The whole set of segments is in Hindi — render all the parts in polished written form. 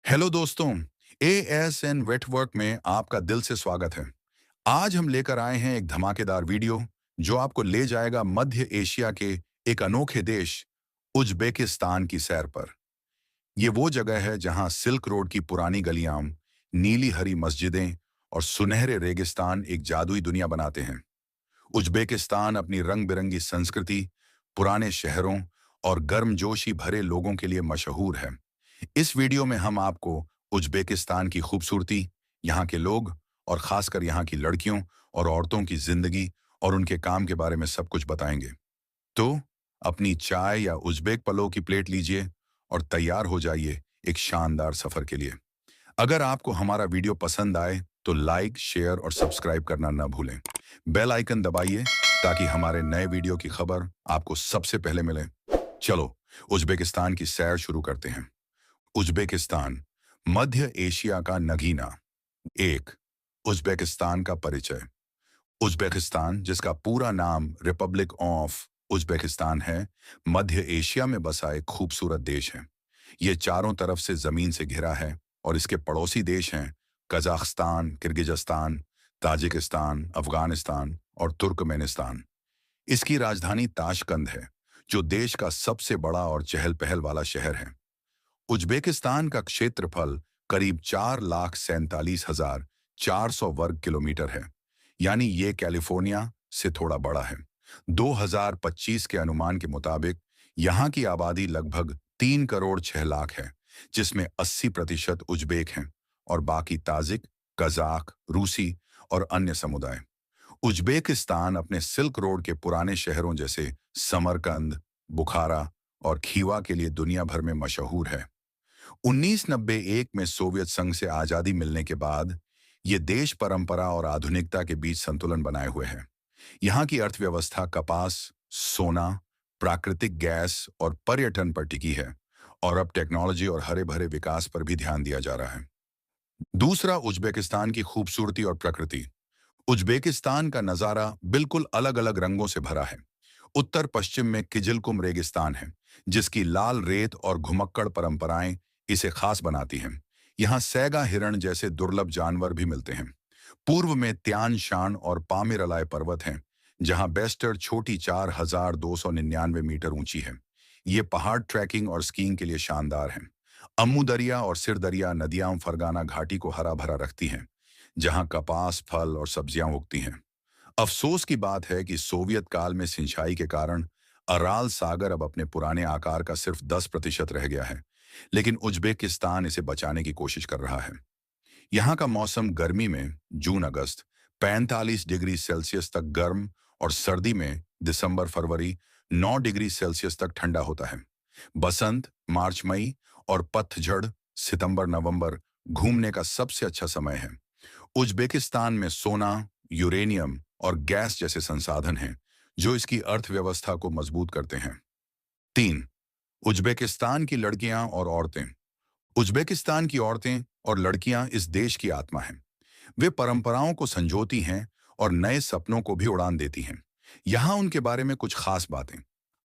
हेलो दोस्तों। एएसएन वेटवर्क में आपका दिल से स्वागत है। आज हम लेकर आए हैं एक धमाकेदार वीडियो जो आपको ले जाएगा मध्य एशिया के एक अनोखे देश उज्बेकिस्तान की सैर पर। ये वो जगह है जहां सिल्क रोड की पुरानी गलियां, नीली हरी मस्जिदें और सुनहरे रेगिस्तान एक जादुई दुनिया बनाते हैं। उज्बेकिस्तान अपनी रंग बिरंगी संस्कृति, पुराने शहरों और गर्मजोशी भरे लोगों के लिए मशहूर है। इस वीडियो में हम आपको उज्बेकिस्तान की खूबसूरती, यहाँ के लोग और खासकर यहाँ की लड़कियों और औरतों की जिंदगी और उनके काम के बारे में सब कुछ बताएंगे। तो अपनी चाय या उज्बेक पलो की प्लेट लीजिए और तैयार हो जाइए एक शानदार सफर के लिए। अगर आपको हमारा वीडियो पसंद आए तो लाइक, शेयर और सब्सक्राइब करना न भूलें। बेल आइकन दबाइए ताकि हमारे नए वीडियो की खबर आपको सबसे पहले मिले। चलो उज्बेकिस्तान की सैर शुरू करते हैं। उज्बेकिस्तान, मध्य एशिया का नगीना। एक, उज्बेकिस्तान का परिचय। उज्बेकिस्तान, जिसका पूरा नाम रिपब्लिक ऑफ उज्बेकिस्तान है, मध्य एशिया में बसा एक खूबसूरत देश है। ये चारों तरफ से जमीन से घिरा है और इसके पड़ोसी देश हैं कजाकिस्तान, किर्गिजस्तान, ताजिकिस्तान, अफगानिस्तान और तुर्कमेनिस्तान। इसकी राजधानी ताशकंद है, जो देश का सबसे बड़ा और चहल पहल वाला शहर है। उज्बेकिस्तान का क्षेत्रफल करीब 4,47,400 वर्ग किलोमीटर है, यानी ये कैलिफोर्निया से थोड़ा बड़ा है। 2025 के अनुमान के मुताबिक यहाँ की आबादी लगभग 3 करोड़ 6 लाख है, जिसमें 80% उज्बेक हैं और बाकी ताजिक, कजाक, रूसी और अन्य समुदाय। उज्बेकिस्तान अपने सिल्क रोड के पुराने शहरों जैसे समरकंद, बुखारा और खीवा के लिए दुनिया भर में मशहूर है। 1991 में सोवियत संघ से आजादी मिलने के बाद ये देश परंपरा और आधुनिकता के बीच संतुलन बनाए हुए है। यहाँ की अर्थव्यवस्था कपास, सोना, प्राकृतिक गैस और पर्यटन पर टिकी है और अब टेक्नोलॉजी और हरे भरे विकास पर भी ध्यान दिया जा रहा है। दूसरा, उज्बेकिस्तान की खूबसूरती और प्रकृति। उज्बेकिस्तान का नजारा बिल्कुल अलग अलग रंगों से भरा है। उत्तर पश्चिम में किजिलकुम रेगिस्तान है, जिसकी लाल रेत और घुमक्कड़ परंपराएं इसे खास बनाती हैं। यहाँ सैगा हिरण जैसे दुर्लभ जानवर भी मिलते हैं। पूर्व में त्यान शान और पामिरलाय पर्वत हैं, जहाँ बेस्टर छोटी 4,299 मीटर ऊंची है। ये पहाड़ ट्रैकिंग और स्कीइंग के लिए शानदार हैं। अम्मू दरिया और सिर दरिया नदियां फरगाना घाटी को हरा भरा रखती हैं, जहां कपास, फल और सब्जियां उगती हैं। अफसोस की बात है कि सोवियत काल में सिंचाई के कारण अराल सागर अब अपने पुराने आकार का सिर्फ 10% रह गया है, लेकिन उज्बेकिस्तान इसे बचाने की कोशिश कर रहा है। यहाँ का मौसम गर्मी में जून अगस्त 45 डिग्री सेल्सियस तक गर्म और सर्दी में दिसंबर फरवरी 9 डिग्री सेल्सियस तक ठंडा होता है। बसंत मार्च मई और पतझड़ सितंबर नवंबर घूमने का सबसे अच्छा समय है। उज्बेकिस्तान में सोना, यूरेनियम और गैस जैसे संसाधन हैं, जो इसकी अर्थव्यवस्था को मजबूत करते हैं। 3, उज्बेकिस्तान की लड़कियां और औरतें। उज्बेकिस्तान की औरतें और लड़कियां इस देश की आत्मा हैं। वे परंपराओं को संजोती हैं और नए सपनों को भी उड़ान देती हैं। यहाँ उनके बारे में कुछ खास बातें।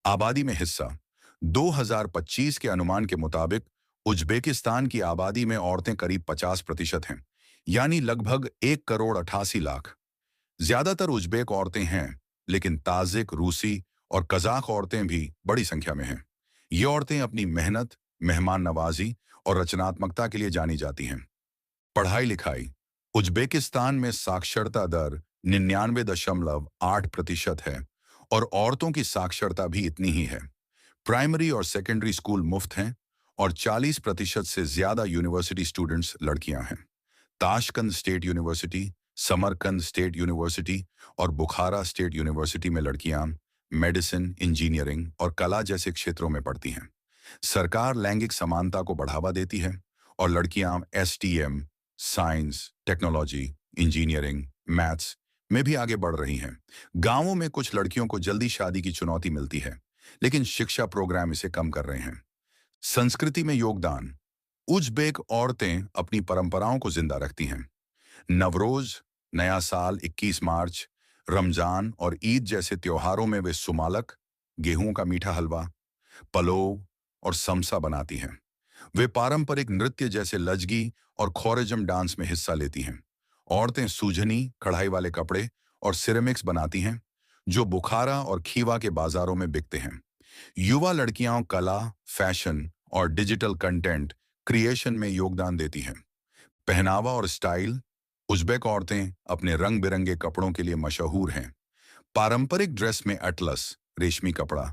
आबादी में हिस्सा। 2025 के अनुमान के मुताबिक उज्बेकिस्तान की आबादी में औरतें करीब 50% हैं, यानी लगभग 1,88,00,000। ज्यादातर उज्बेक औरतें हैं, लेकिन ताजिक, रूसी और कजाक औरतें भी बड़ी संख्या में हैं। ये औरतें अपनी मेहनत, मेहमान नवाजी और रचनात्मकता के लिए जानी जाती हैं। पढ़ाई लिखाई। उज्बेकिस्तान में साक्षरता दर 99.8% है और औरतों की साक्षरता भी इतनी ही है। प्राइमरी और सेकेंडरी स्कूल मुफ्त हैं और 40% से ज्यादा यूनिवर्सिटी स्टूडेंट्स लड़कियां हैं। Tashkent state university, Samarkand state university और बुखारा स्टेट यूनिवर्सिटी में लड़कियां मेडिसिन, इंजीनियरिंग और कला जैसे क्षेत्रों में पढ़ती हैं। सरकार लैंगिक समानता को बढ़ावा देती है और लड़कियां STM, science, technology, engineering, maths में भी आगे बढ़ रही हैं। गांवों में कुछ लड़कियों को जल्दी शादी की चुनौती मिलती है, लेकिन शिक्षा प्रोग्राम इसे कम कर रहे हैं। संस्कृति में योगदान। उज्बेक औरतें अपनी परंपराओं को जिंदा रखती हैं। नवरोज, नया साल 21 मार्च, रमजान और ईद जैसे त्योहारों में वे सुमालक, गेहूं का मीठा हलवा, पलोव और समसा बनाती हैं। वे पारंपरिक नृत्य जैसे लजगी और खोरेजम डांस में हिस्सा लेती हैं। औरतें सूजनी, कढ़ाई वाले कपड़े और सिरेमिक्स बनाती हैं, जो बुखारा और खीवा के बाजारों में बिकते हैं। युवा लड़कियां कला, फैशन और डिजिटल कंटेंट क्रिएशन में योगदान देती हैं। पहनावा और स्टाइल। उज़्बेक औरतें अपने रंग बिरंगे कपड़ों के लिए मशहूर हैं। पारंपरिक ड्रेस में अटलस, रेशमी कपड़ा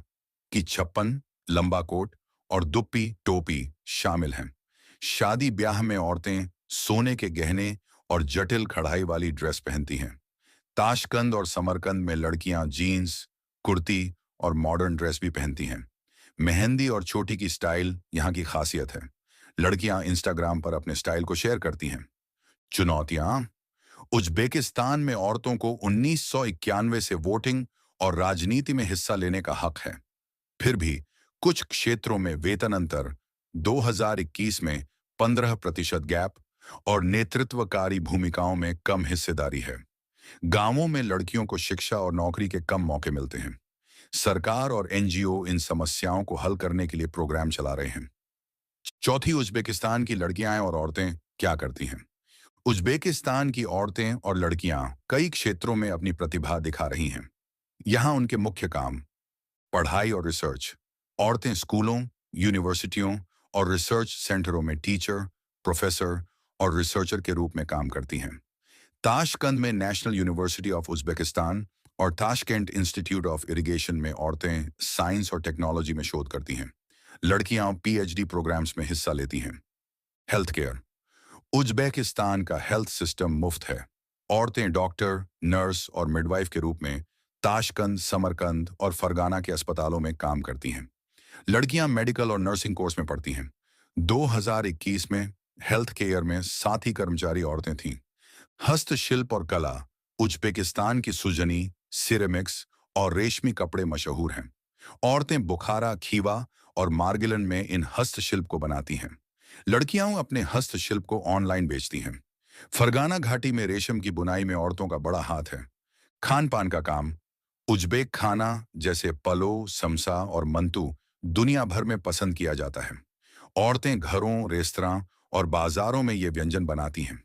की छप्पन, लंबा कोट और दुप्पी टोपी शामिल हैं। शादी ब्याह में औरतें सोने के गहने और जटिल कढ़ाई वाली ड्रेस पहनती हैं। ताशकंद और समरकंद में लड़कियां जीन्स, कुर्ती और मॉडर्न ड्रेस भी पहनती हैं। मेहंदी और चोटी की स्टाइल यहाँ की खासियत है। लड़कियां इंस्टाग्राम पर अपने स्टाइल को शेयर करती हैं। चुनौतियां। उज्बेकिस्तान में औरतों को 1991 से वोटिंग और राजनीति में हिस्सा लेने का हक है। फिर भी कुछ क्षेत्रों में वेतन अंतर, 2021 में 15% गैप और नेतृत्वकारी भूमिकाओं में कम हिस्सेदारी है। गांवों में लड़कियों को शिक्षा और नौकरी के कम मौके मिलते हैं। सरकार और एनजीओ इन समस्याओं को हल करने के लिए प्रोग्राम चला रहे हैं। चौथी, उज्बेकिस्तान की लड़कियां और औरतें क्या करती हैं। उज्बेकिस्तान की औरतें और लड़कियां कई क्षेत्रों में अपनी प्रतिभा दिखा रही हैं। यहाँ उनके मुख्य काम: पढ़ाई और रिसर्च। औरतें स्कूलों, यूनिवर्सिटियों और रिसर्च सेंटरों में टीचर, प्रोफेसर और रिसर्चर के रूप में काम करती हैं। ताशकंद में नेशनल यूनिवर्सिटी ऑफ उज्बेकिस्तान और ताशकेंट इंस्टीट्यूट ऑफ इरिगेशन में औरतें साइंस और टेक्नोलॉजी में शोध करती हैं। लड़कियां पीएचडी प्रोग्राम्स में हिस्सा लेती हैं। Health care. उज्बेकिस्तान का हेल्थ सिस्टम मुफ्त है। औरतें डॉक्टर, नर्स और मिडवाइफ के रूप में ताशकंद, समरकंद और फरगाना के अस्पतालों में काम करती हैं। लड़कियां मेडिकल और नर्सिंग कोर्स में पढ़ती हैं। 2021 में हेल्थ केयर में 7 ही कर्मचारी औरतें थीं। हस्तशिल्प और कला। उज्बेकिस्तान की सुजनी, सिरेमिक्स और रेशमी कपड़े मशहूर हैं। औरतें बुखारा, खीवा और मार्गिलन में इन हस्तशिल्प को बनाती हैं। लड़कियां अपने हस्तशिल्प को ऑनलाइन बेचती हैं। फरगाना घाटी में रेशम की बुनाई में औरतों का बड़ा हाथ है। खान पान का काम। उज्बेक खाना जैसे पलो, समसा और मंतू दुनिया भर में पसंद किया जाता है। औरतें घरों, रेस्तरां और बाजारों में ये व्यंजन बनाती हैं।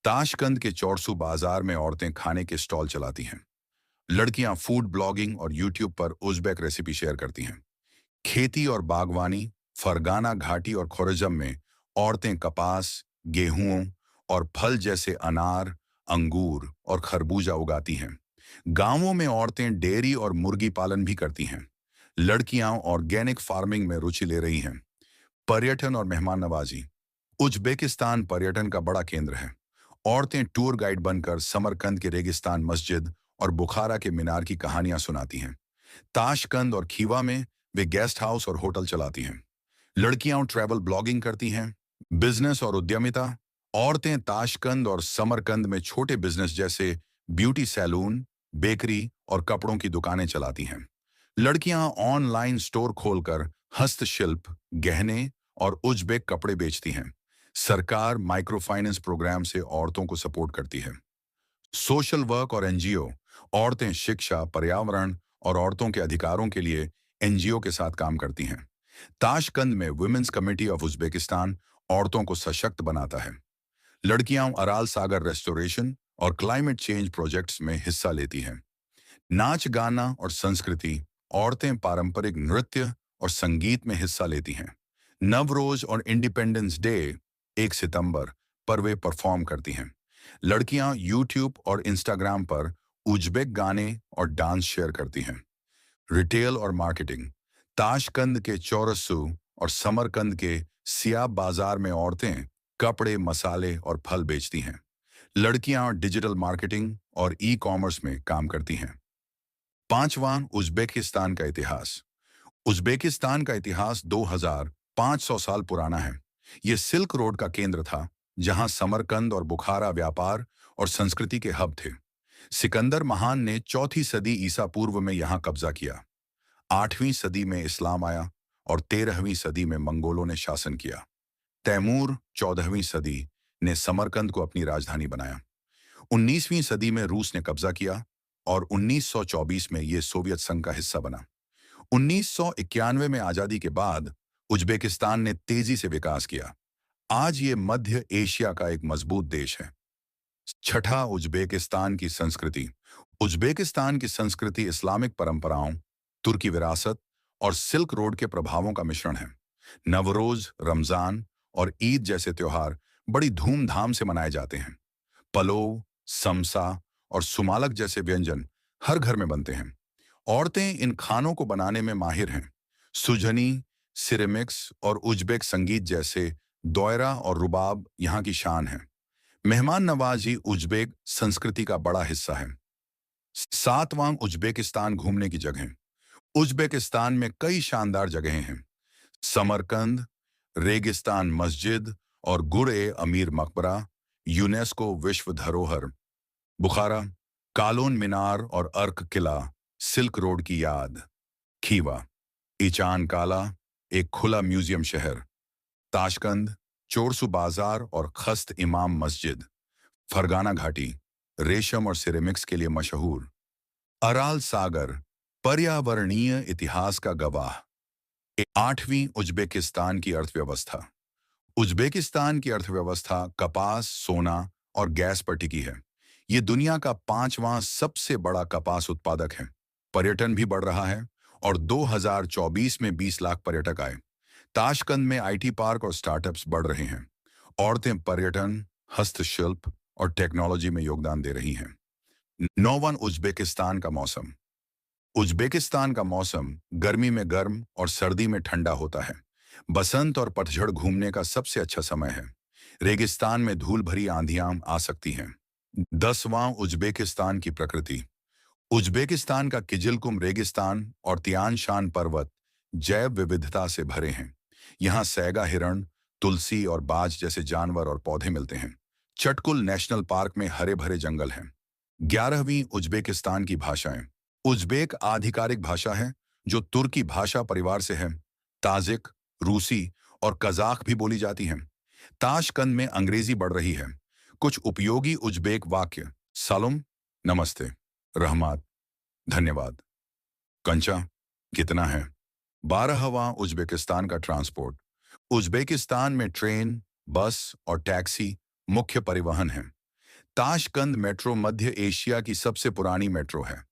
ताशकंद के चौरसू बाजार में औरतें खाने के स्टॉल चलाती हैं। लड़कियां फूड ब्लॉगिंग और यूट्यूब पर उज्बेक रेसिपी शेयर करती हैं। खेती और बागवानी। फरगाना घाटी और खोरेजम में औरतें कपास, गेहूं और फल जैसे अनार, अंगूर और खरबूजा उगाती हैं। गांवों में औरतें डेयरी और मुर्गी पालन भी करती हैं। लड़कियां ऑर्गेनिक फार्मिंग में रुचि ले रही हैं। पर्यटन और मेहमान नवाजी। उज्बेकिस्तान पर्यटन का बड़ा केंद्र है। औरतें टूर गाइड बनकर समरकंद के रेगिस्तान मस्जिद और बुखारा के मीनार की कहानियां सुनाती हैं। ताशकंद और खीवा में वे गेस्ट हाउस और होटल चलाती हैं। लड़कियां ट्रैवल ब्लॉगिंग करती हैं। बिजनेस और उद्यमिता। औरतें ताशकंद और समरकंद में छोटे बिजनेस जैसे ब्यूटी सैलून, बेकरी और कपड़ों की दुकानें चलाती हैं। लड़कियां ऑनलाइन स्टोर खोलकर हस्तशिल्प, गहने और उज्बेक कपड़े बेचती हैं। सरकार माइक्रो फाइनेंस प्रोग्राम से औरतों को सपोर्ट करती है। सोशल वर्क और एनजीओ। औरतें शिक्षा, पर्यावरण और औरतों के अधिकारों के लिए एनजीओ के साथ काम करती हैं। ताशकंद में वुमेन्स कमेटी ऑफ उज्बेकिस्तान औरतों को सशक्त बनाता है। लड़कियां अराल सागर रेस्टोरेशन और क्लाइमेट चेंज प्रोजेक्ट्स में हिस्सा लेती हैं। नाच, गाना और संस्कृति। औरतें पारंपरिक नृत्य और संगीत में हिस्सा लेती हैं। नवरोज और इंडिपेंडेंस डे, 1 सितंबर पर वे परफॉर्म करती हैं। लड़कियां यूट्यूब और इंस्टाग्राम पर उज्बेक गाने और डांस शेयर करती हैं। रिटेल और मार्केटिंग। ताशकंद के चौरसू और समरकंद के सियाब बाजार में औरतें कपड़े, मसाले और फल बेचती हैं। लड़कियां डिजिटल मार्केटिंग और ई कॉमर्स में काम करती हैं। पांचवां, उज्बेकिस्तान का इतिहास। उज्बेकिस्तान का इतिहास 2500 साल पुराना है। यह सिल्क रोड का केंद्र था, जहां समरकंद और बुखारा व्यापार और संस्कृति के हब थे। सिकंदर महान ने 4वीं सदी ईसा पूर्व में यहां कब्जा किया। 8वीं सदी में इस्लाम आया और 13वीं सदी में मंगोलों ने शासन किया। तैमूर 14वीं सदी ने समरकंद को अपनी राजधानी बनाया। 19वीं सदी में रूस ने कब्जा किया और 1924 में यह सोवियत संघ का हिस्सा बना। 1991 में आजादी के बाद उज्बेकिस्तान ने तेजी से विकास किया। आज ये मध्य एशिया का एक मजबूत देश है। छठा, उज्बेकिस्तान की संस्कृति। उज्बेकिस्तान की संस्कृति इस्लामिक परंपराओं, तुर्की विरासत और सिल्क रोड के प्रभावों का मिश्रण है। नवरोज, रमजान और ईद जैसे त्योहार बड़ी धूमधाम से मनाए जाते हैं। पलोव, समसा और सुमालक जैसे व्यंजन हर घर में बनते हैं। औरतें इन खानों को बनाने में माहिर हैं। सुजनी, सिरेमिक्स और उज्बेक संगीत जैसे दोयरा और रुबाब यहाँ की शान है। मेहमान नवाजी उज्बेक संस्कृति का बड़ा हिस्सा है। सातवां, उज्बेकिस्तान घूमने की जगह। उज्बेकिस्तान में कई शानदार जगहें हैं। समरकंद, रेगिस्तान मस्जिद और गुर-ए-अमीर मकबरा, यूनेस्को विश्व धरोहर। बुखारा, कालोन मीनार और अर्क किला, सिल्क रोड की याद। खीवा, ईचान काला, एक खुला म्यूजियम शहर। ताशकंद, चोरसू बाजार और खस्त इमाम मस्जिद। फरगाना घाटी, रेशम और सिरेमिक्स के लिए मशहूर। अराल सागर, पर्यावरणीय इतिहास का गवाह। आठवीं, उज्बेकिस्तान की अर्थव्यवस्था। उज्बेकिस्तान की अर्थव्यवस्था कपास, सोना और गैस पर टिकी है। ये दुनिया का पांचवां सबसे बड़ा कपास उत्पादक है। पर्यटन भी बढ़ रहा है और 2024 में 20 लाख पर्यटक आए। ताशकंद में आईटी पार्क और स्टार्टअप्स बढ़ रहे हैं। औरतें पर्यटन, हस्तशिल्प और टेक्नोलॉजी में योगदान दे रही हैं। नौवां, उज्बेकिस्तान का मौसम। उज्बेकिस्तान का मौसम गर्मी में गर्म और सर्दी में ठंडा होता है। बसंत और पतझड़ घूमने का सबसे अच्छा समय है। रेगिस्तान में धूल भरी आंधियां आ सकती हैं। 10वां, उज्बेकिस्तान की प्रकृति। उज्बेकिस्तान का किजिलकुम रेगिस्तान और तियान शान पर्वत जैव विविधता से भरे हैं। यहाँ सैगा हिरण, तुलसी और बाज जैसे जानवर और पौधे मिलते हैं। चटकुल नेशनल पार्क में हरे भरे जंगल हैं। 11वीं, उज्बेकिस्तान की भाषाएं। उज्बेक आधिकारिक भाषा है जो तुर्की भाषा परिवार से है। ताजिक, रूसी और कजाक भी बोली जाती हैं। ताशकंद में अंग्रेजी बढ़ रही है। कुछ उपयोगी उज्बेक वाक्य: सलाम, नमस्ते, रहमत, धन्यवाद, कंचा, कितना है। 12वां, उज्बेकिस्तान का ट्रांसपोर्ट। उज्बेकिस्तान में ट्रेन, बस और टैक्सी मुख्य परिवहन हैं। ताशकंद मेट्रो मध्य एशिया की सबसे पुरानी मेट्रो है।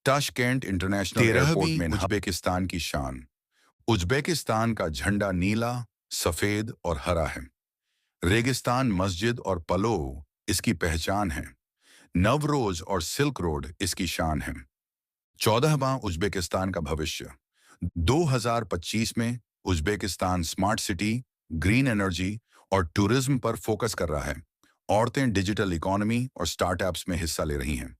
ताशकेंट इंटरनेशनल एयरपोर्ट में उज्बेकिस्तान की शान। उज्बेकिस्तान का झंडा नीला, सफेद और हरा है। रेगिस्तान मस्जिद और पलोव इसकी पहचान है। नवरोज और सिल्क रोड इसकी शान है। 14वां, उज्बेकिस्तान का भविष्य। 2025 में Uzbekistan smart city, green energy और टूरिज्म पर फोकस कर रहा है। औरतें डिजिटल इकोनॉमी और स्टार्टअप्स में हिस्सा ले रही हैं।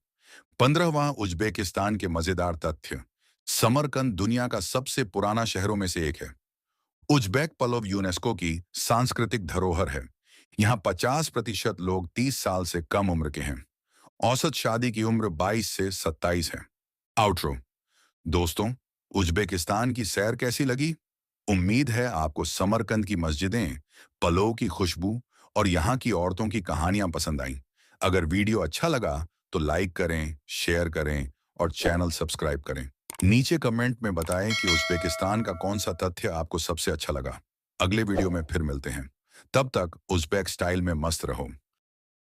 15वां, उज्बेकिस्तान के मजेदार तथ्य। समरकंद दुनिया का सबसे पुराना शहरों में से एक है। उज्बेक पलोव यूनेस्को की सांस्कृतिक धरोहर है। यहाँ 50% लोग 30 साल से कम उम्र के हैं। औसत शादी की उम्र 22 से 27 है। आउटरो। दोस्तों, उज्बेकिस्तान की सैर कैसी लगी? उम्मीद है आपको समरकंद की मस्जिदें, पलोव की खुशबू और यहाँ की औरतों की कहानियां पसंद आईं। अगर वीडियो अच्छा लगा तो लाइक करें, शेयर करें और चैनल सब्सक्राइब करें। नीचे कमेंट में बताएं कि उज्बेकिस्तान का कौन सा तथ्य आपको सबसे अच्छा लगा। अगले वीडियो में फिर मिलते हैं। तब तक उज्बेक स्टाइल में मस्त रहो।